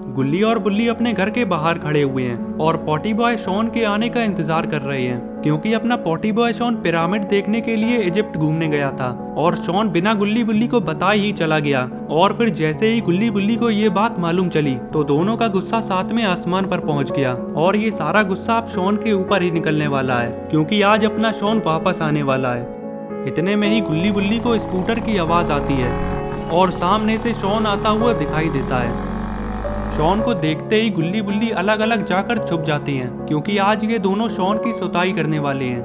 गुल्ली और बुल्ली अपने घर के बाहर खड़े हुए हैं और पॉटी बॉय शॉन के आने का इंतजार कर रहे हैं, क्योंकि अपना पॉटी बॉय शॉन पिरामिड देखने के लिए इजिप्ट घूमने गया था और शॉन बिना गुल्ली बुल्ली को बताए ही चला गया। और फिर जैसे ही गुल्ली बुल्ली को ये बात मालूम चली तो दोनों का गुस्सा सातवें आसमान पर पहुंच गया और ये सारा गुस्सा अब शॉन के ऊपर ही निकलने वाला है, क्योंकि आज अपना शॉन वापस आने वाला है। इतने में ही गुल्ली बुल्ली को स्कूटर की आवाज आती है और सामने से शॉन आता हुआ दिखाई देता है। शॉन को देखते ही गुल्ली बुल्ली अलग अलग जाकर छुप जाती हैं, क्योंकि आज ये दोनों शॉन की सुताई करने वाले हैं।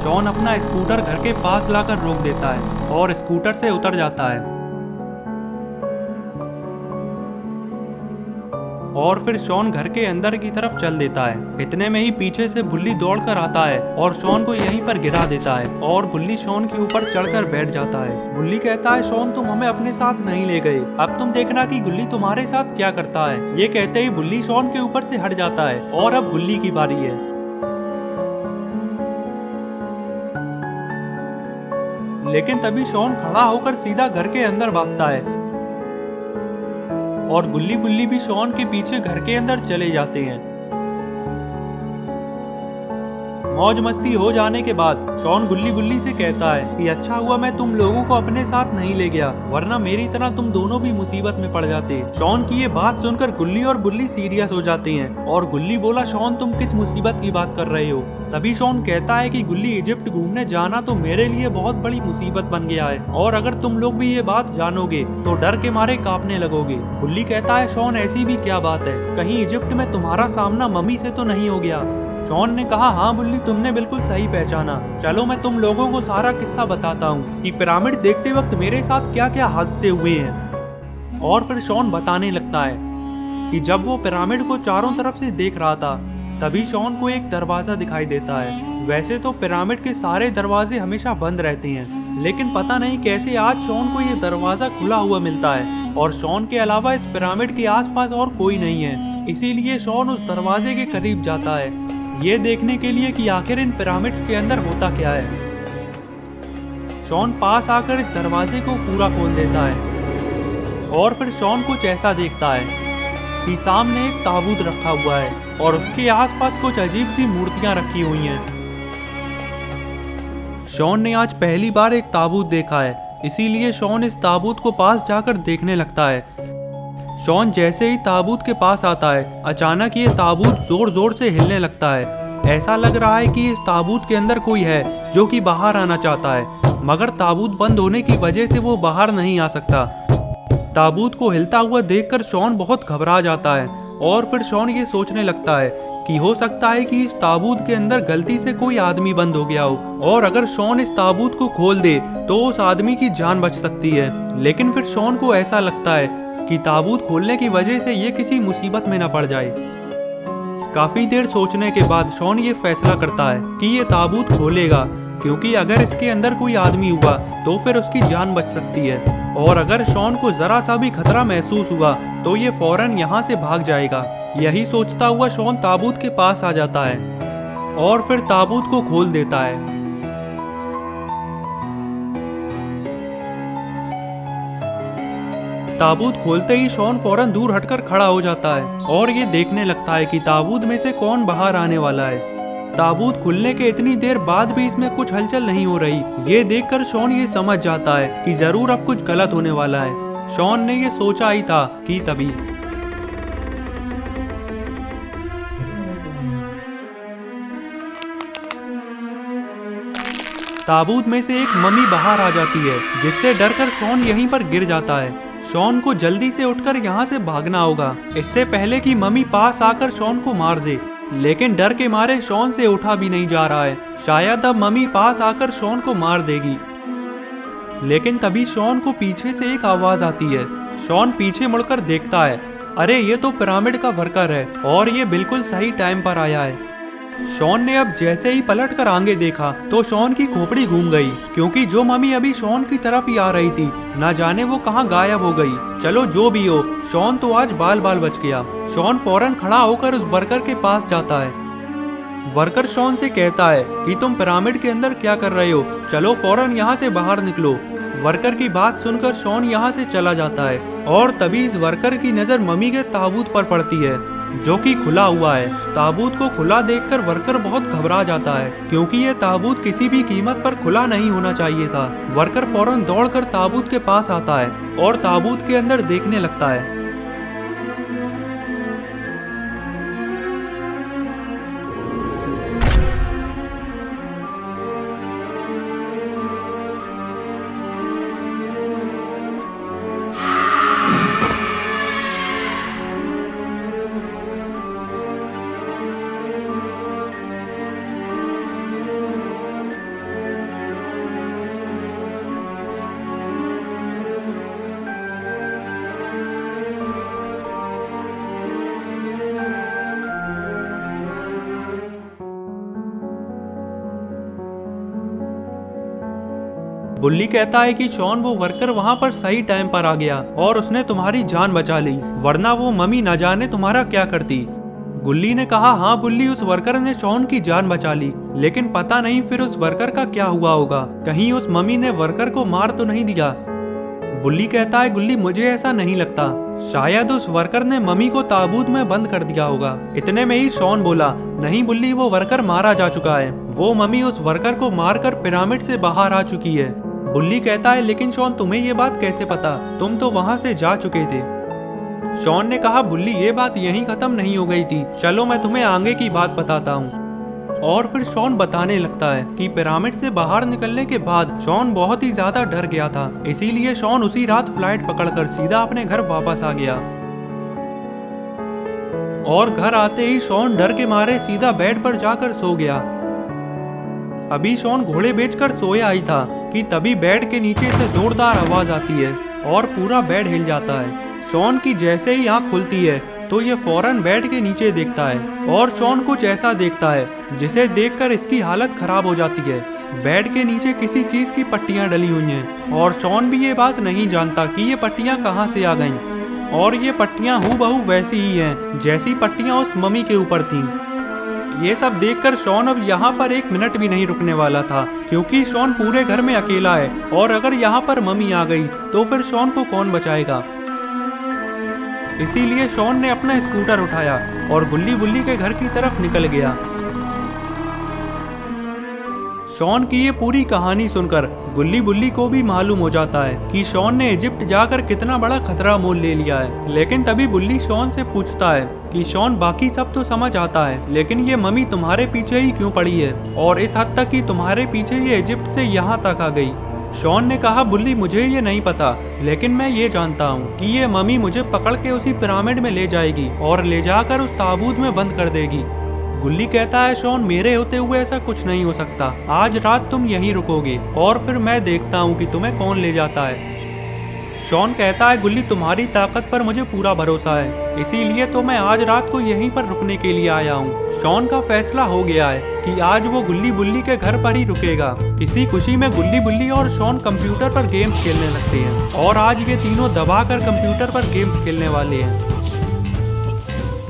शॉन अपना स्कूटर घर के पास लाकर रोक देता है और स्कूटर से उतर जाता है और फिर शॉन घर के अंदर की तरफ चल देता है। इतने में ही पीछे से बुल्ली दौड़कर आता है और शॉन को यहीं पर गिरा देता है और बुल्ली शॉन के ऊपर चढ़कर बैठ जाता है। बुल्ली कहता है, शॉन तुम हमें अपने साथ नहीं ले गए, अब तुम देखना कि गुल्ली तुम्हारे साथ क्या करता है। ये कहते ही बुल्ली शॉन के ऊपर से हट जाता है और अब बुल्ली की बारी है। लेकिन तभी शॉन खड़ा होकर सीधा घर के अंदर भागता है और गुल्ली बुल्ली भी शॉन के पीछे घर के अंदर चले जाते हैं। मौज मस्ती हो जाने के बाद शॉन गुल्ली बुल्ली से कहता है कि अच्छा हुआ मैं तुम लोगों को अपने साथ नहीं ले गया, वरना मेरी तरह तुम दोनों भी मुसीबत में पड़ जाते। शॉन की ये बात सुनकर गुल्ली और बुल्ली सीरियस हो जाते हैं और गुल्ली बोला, शॉन तुम किस मुसीबत की बात कर रहे हो। तभी शॉन कहता है कि गुल्ली इजिप्ट घूमने जाना तो मेरे लिए बहुत बड़ी मुसीबत बन गया है और अगर तुम लोग भी ये बात जानोगे तो डर के मारे कांपने लगोगे। गुल्ली कहता है, शॉन ऐसी भी क्या बात है, कहीं इजिप्ट में तुम्हारा सामना मम्मी से तो नहीं हो गया। शॉन ने कहा, हाँ बुल्ली तुमने बिल्कुल सही पहचाना, चलो मैं तुम लोगों को सारा किस्सा बताता हूँ कि पिरामिड देखते वक्त मेरे साथ क्या क्या हादसे हुए हैं। और फिर शॉन बताने लगता है कि जब वो पिरामिड को चारों तरफ से देख रहा था तभी शॉन को एक दरवाजा दिखाई देता है। वैसे तो पिरामिड के सारे दरवाजे हमेशा बंद रहते हैं, लेकिन पता नहीं कैसे आज शॉन को ये दरवाजा खुला हुआ मिलता है और शॉन के अलावा इस पिरामिड के आसपास और कोई नहीं है। इसीलिए शॉन उस दरवाजे के करीब जाता है, ये देखने के लिए कि आखिर इन पिरामिड्स के अंदर होता क्या है। शॉन पास आकर इस दरवाजे को पूरा खोल देता है और फिर शॉन कुछ ऐसा देखता है कि सामने एक ताबूत रखा हुआ है और उसके आसपास कुछ अजीब सी मूर्तियां रखी हुई हैं। शॉन ने आज पहली बार एक ताबूत देखा है, इसीलिए शॉन इस ताबूत को पास जाकर देखने लगता है। शॉन जैसे ही ताबूत के पास आता है अचानक ये ताबूत जोर जोर से हिलने लगता है। ऐसा लग रहा है कि इस ताबूत के अंदर कोई है जो कि बाहर आना चाहता है, मगर ताबूत बंद होने की वजह से वो बाहर नहीं आ सकता। ताबूत को हिलता हुआ देखकर शॉन बहुत घबरा जाता है और फिर शॉन ये सोचने लगता है कि हो सकता है कि इस ताबूत के अंदर गलती से कोई आदमी बंद हो गया हो और अगर शॉन इस ताबूत को खोल दे तो उस आदमी की जान बच सकती है। लेकिन फिर शॉन को ऐसा लगता है कि ताबूत खोलने की वजह से ये किसी मुसीबत में न पड़ जाए। काफी देर सोचने के बाद शॉन ये फैसला करता है कि ये ताबूत खोलेगा, क्योंकि अगर इसके अंदर कोई आदमी हुआ तो फिर उसकी जान बच सकती है और अगर शॉन को जरा सा भी खतरा महसूस हुआ तो ये फौरन यहाँ से भाग जाएगा। यही सोचता हुआ शॉन ताबूत के पास आ जाता है और फिर ताबूत को खोल देता है। ताबूत खोलते ही शॉन फौरन दूर हटकर खड़ा हो जाता है और ये देखने लगता है कि ताबूत में से कौन बाहर आने वाला है। ताबूत खुलने के इतनी देर बाद भी इसमें कुछ हलचल नहीं हो रही। ये देखकर शॉन ये समझ जाता है कि जरूर अब कुछ गलत होने वाला है। शॉन ने ये सोचा ही था कि तभी ताबूत में से एक मम्मी बाहर आ जाती है, जिससे डरकर शॉन यहीं पर गिर जाता है। शॉन को जल्दी से उठकर यहाँ से भागना होगा, इससे पहले कि मम्मी पास आकर शॉन को मार दे। लेकिन डर के मारे शॉन से उठा भी नहीं जा रहा है, शायद अब मम्मी पास आकर शॉन को मार देगी। लेकिन तभी शॉन को पीछे से एक आवाज आती है। शॉन पीछे मुड़कर देखता है, अरे ये तो पिरामिड का वर्कर है और ये बिल्कुल सही टाइम पर आया है। शॉन ने अब जैसे ही पलट कर आगे देखा तो शॉन की खोपड़ी घूम गई, क्योंकि जो मम्मी अभी शॉन की तरफ ही आ रही थी ना जाने वो कहाँ गायब हो गई। चलो जो भी हो, शॉन तो आज बाल बाल बच गया। शॉन फौरन खड़ा होकर उस वर्कर के पास जाता है। वर्कर शॉन से कहता है कि तुम पिरामिड के अंदर क्या कर रहे हो, चलो फौरन यहाँ से बाहर निकलो। वर्कर की बात सुनकर शॉन यहाँ से चला जाता है और तभी इस वर्कर की नजर मम्मी के ताबूत पर पड़ती है जो कि खुला हुआ है। ताबूत को खुला देखकर वर्कर बहुत घबरा जाता है क्योंकि यह ताबूत किसी भी कीमत पर खुला नहीं होना चाहिए था। वर्कर फौरन दौड़कर ताबूत के पास आता है और ताबूत के अंदर देखने लगता है। बुल्ली कहता है कि शॉन वो वर्कर वहाँ पर सही टाइम पर आ गया और उसने तुम्हारी जान बचा ली, वरना वो मम्मी न जाने तुम्हारा क्या करती। गुल्ली ने कहा, हाँ बुल्ली, उस वर्कर ने शॉन की जान बचा ली, लेकिन पता नहीं फिर उस वर्कर का क्या हुआ होगा। कहीं उस मम्मी ने वर्कर को मार तो नहीं दिया। बुल्ली कहता है, गुल्ली मुझे ऐसा नहीं लगता, शायद उस वर्कर ने मम्मी को ताबूत में बंद कर दिया होगा। इतने में ही शॉन बोला, नहीं बुल्ली, वो वर्कर मारा जा चुका है। वो मम्मी उस वर्कर को मारकर पिरामिड से बाहर आ चुकी है। बुल्ली कहता है, लेकिन शॉन तुम्हें ये बात कैसे पता, तुम तो वहां से जा चुके थे। शॉन ने कहा, बुल्ली ये बात यहीं खत्म नहीं हो गई थी, चलो मैं तुम्हें आगे की बात बताता हूँ। और फिर शॉन बताने लगता है कि पिरामिड से बाहर निकलने के बाद शॉन बहुत ही ज्यादा डर गया था, इसीलिए शॉन उसी रात फ्लाइट पकड़कर सीधा अपने घर वापस आ गया। और घर आते ही शॉन डर के मारे सीधा बेड पर जाकर सो गया। अभी शॉन घोड़े बेचकर सोया ही था कि तभी बेड के नीचे से जोरदार आवाज आती है और पूरा बेड हिल जाता है। शॉन की जैसे ही आंख खुलती है तो ये फौरन बेड के नीचे देखता है और शॉन कुछ ऐसा देखता है जिसे देखकर इसकी हालत खराब हो जाती है। बेड के नीचे किसी चीज की पट्टियां डली हुई हैं और शॉन भी ये बात नहीं जानता कि ये पट्टियां कहां से आ गईं। और ये पट्टियां हूबहू वैसी ही हैं जैसी पट्टियां उस मम्मी के ऊपर थीं। ये सब देखकर शॉन अब यहाँ पर एक मिनट भी नहीं रुकने वाला था, क्योंकि शॉन पूरे घर में अकेला है और अगर यहाँ पर मम्मी आ गई तो फिर शॉन को कौन बचाएगा। इसीलिए शॉन ने अपना स्कूटर उठाया और गुल्ली बुल्ली के घर की तरफ निकल गया। शॉन की ये पूरी कहानी सुनकर गुल्ली बुल्ली को भी मालूम हो जाता है कि शॉन ने इजिप्ट जाकर कितना बड़ा खतरा मोल ले लिया है। लेकिन तभी बुल्ली शॉन से पूछता है कि शॉन, बाकी सब तो समझ आता है, लेकिन ये मम्मी तुम्हारे पीछे ही क्यों पड़ी है, और इस हद तक कि तुम्हारे पीछे ये इजिप्ट से यहाँ तक आ गई। शॉन ने कहा, बुल्ली मुझे ये नहीं पता, लेकिन मैं ये जानता हूँ कि ये मम्मी मुझे पकड़ के उसी पिरामिड में ले जाएगी और ले जाकर उस ताबूत में बंद कर देगी। गुल्ली कहता है, शॉन मेरे होते हुए ऐसा कुछ नहीं हो सकता, आज रात तुम यहीं रुकोगे और फिर मैं देखता हूँ कि तुम्हें कौन ले जाता है। शॉन कहता है, गुल्ली तुम्हारी ताकत पर मुझे पूरा भरोसा है, इसीलिए तो मैं आज रात को यहीं पर रुकने के लिए आया हूँ। शॉन का फैसला हो गया है कि आज वो गुल्ली बुल्ली के घर पर ही रुकेगा। इसी खुशी में गुल्ली बुल्ली और शॉन कंप्यूटर पर गेम्स खेलने लगते हैं और आज ये तीनों दबाकर कंप्यूटर पर गेम्स खेलने वाले हैं।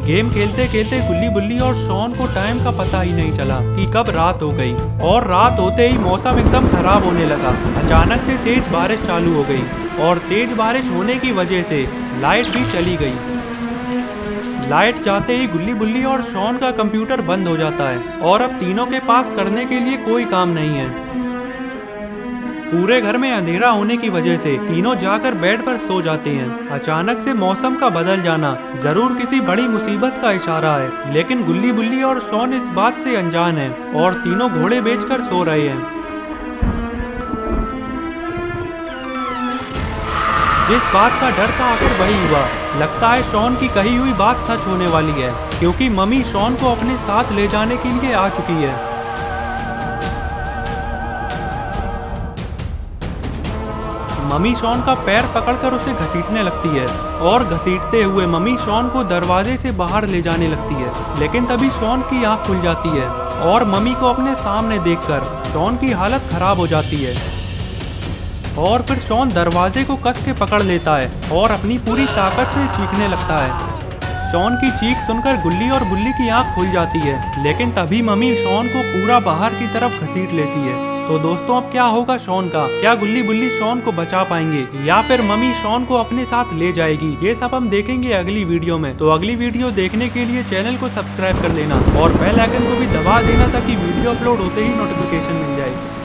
गेम खेलते खेलते गुल्ली बुल्ली और शॉन को टाइम का पता ही नहीं चला कि कब रात हो गई, और रात होते ही मौसम एकदम खराब होने लगा। अचानक से तेज बारिश चालू हो गई और तेज बारिश होने की वजह से लाइट भी चली गई। लाइट जाते ही गुल्ली बुल्ली और शॉन का कंप्यूटर बंद हो जाता है और अब तीनों के पास करने के लिए कोई काम नहीं है। पूरे घर में अंधेरा होने की वजह से तीनों जाकर बेड पर सो जाते हैं। अचानक से मौसम का बदल जाना जरूर किसी बड़ी मुसीबत का इशारा है, लेकिन गुल्ली बुल्ली और शॉन इस बात से अनजान हैं और तीनों घोड़े बेचकर सो रहे हैं। जिस बात का डर था आखिर वही हुआ। लगता है शॉन की कही हुई बात सच होने वाली है, क्योंकि मम्मी शॉन को अपने साथ ले जाने के लिए आ चुकी है। मम्मी शॉन का पैर पकड़कर उसे घसीटने लगती है और घसीटते हुए मम्मी शॉन को दरवाजे से बाहर ले जाने लगती है। लेकिन तभी शॉन की आंख खुल जाती है और मम्मी को अपने सामने देखकर शॉन की हालत खराब हो जाती है। और फिर शॉन दरवाजे को कस के पकड़ लेता है और अपनी पूरी ताकत से चीखने लगता है। शॉन की चीख सुनकर गुल्ली और बुल्ली की आंख खुल जाती है, लेकिन तभी मम्मी शॉन को पूरा बाहर की तरफ घसीट लेती है। तो दोस्तों अब क्या होगा शॉन का, क्या गुल्ली बुल्ली शॉन को बचा पाएंगे या फिर मम्मी शॉन को अपने साथ ले जाएगी, ये सब हम देखेंगे अगली वीडियो में। तो अगली वीडियो देखने के लिए चैनल को सब्सक्राइब कर लेना और बेल आइकन को भी दबा देना ताकि वीडियो अपलोड होते ही नोटिफिकेशन मिल जाए।